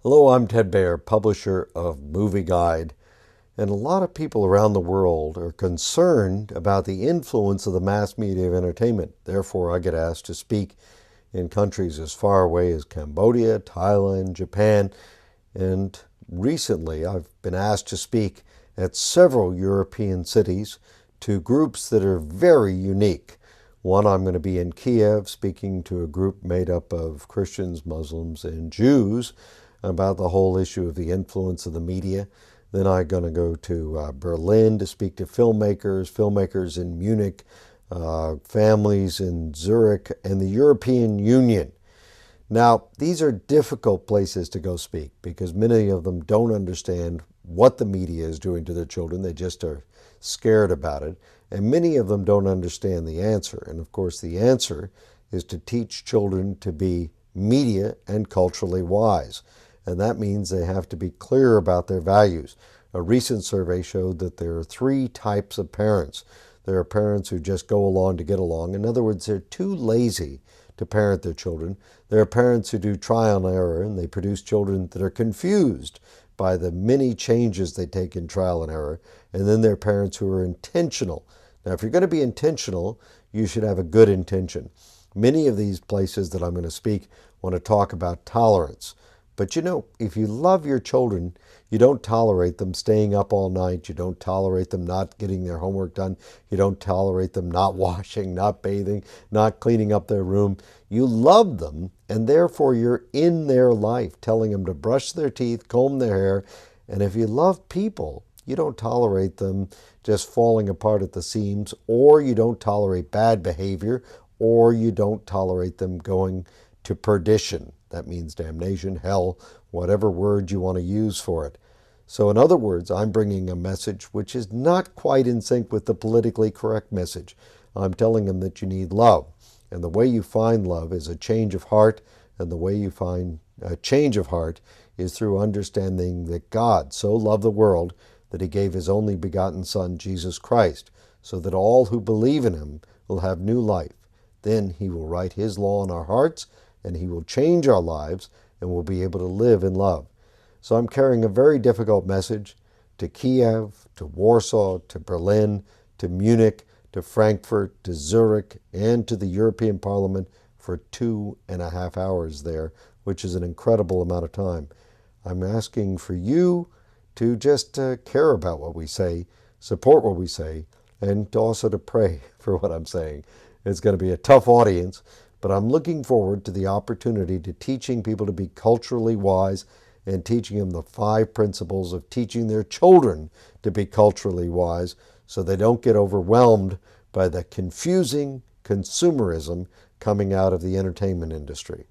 Hello, I'm Ted Baehr, publisher of Movieguide, and a lot of people around the world are concerned about the influence of the mass media of entertainment. Therefore, I get asked to speak in countries as far away as Cambodia, Thailand, Japan, and recently I've been asked to speak at several European cities to groups that are very unique. One, I'm going to be in Kiev speaking to a group made up of Christians, Muslims, and Jews about the whole issue of the influence of the media. Then I'm going to go to Berlin to speak to filmmakers in Munich, families in Zurich, and the European Union. Now, these are difficult places to go speak because many of them don't understand what the media is doing to their children. They just are scared about it. And many of them don't understand the answer. And of course, the answer is to teach children to be media and culturally wise. And that means they have to be clear about their values. A recent survey showed that there are three types of parents. There are parents who just go along to get along. In other words, they're too lazy to parent their children. There are parents who do trial and error, and they produce children that are confused by the many changes they take in trial and error. And then there are parents who are intentional. Now, if you're going to be intentional, you should have a good intention. Many of these places that I'm going to speak want to talk about tolerance. But you know, if you love your children, you don't tolerate them staying up all night. You don't tolerate them not getting their homework done. You don't tolerate them not washing, not bathing, not cleaning up their room. You love them, and therefore you're in their life, telling them to brush their teeth, comb their hair. And if you love people, you don't tolerate them just falling apart at the seams, or you don't tolerate bad behavior, or you don't tolerate them going to perdition. That means damnation, hell, whatever word you want to use for it. So in other words, I'm bringing a message which is not quite in sync with the politically correct message. I'm telling them that you need love. And the way you find love is a change of heart. And the way you find a change of heart is through understanding that God so loved the world that he gave his only begotten Son, Jesus Christ, so that all who believe in him will have new life. Then he will write his law in our hearts, and he will change our lives, and we'll be able to live in love. So I'm carrying a very difficult message to Kiev, to Warsaw, to Berlin, to Munich, to Frankfurt, to Zurich, and to the European Parliament for 2.5 hours there, which is an incredible amount of time. I'm asking for you to just care about what we say, support what we say, and also to pray for what I'm saying. It's going to be a tough audience, but I'm looking forward to the opportunity to teaching people to be culturally wise and teaching them the 5 principles of teaching their children to be culturally wise so they don't get overwhelmed by the confusing consumerism coming out of the entertainment industry.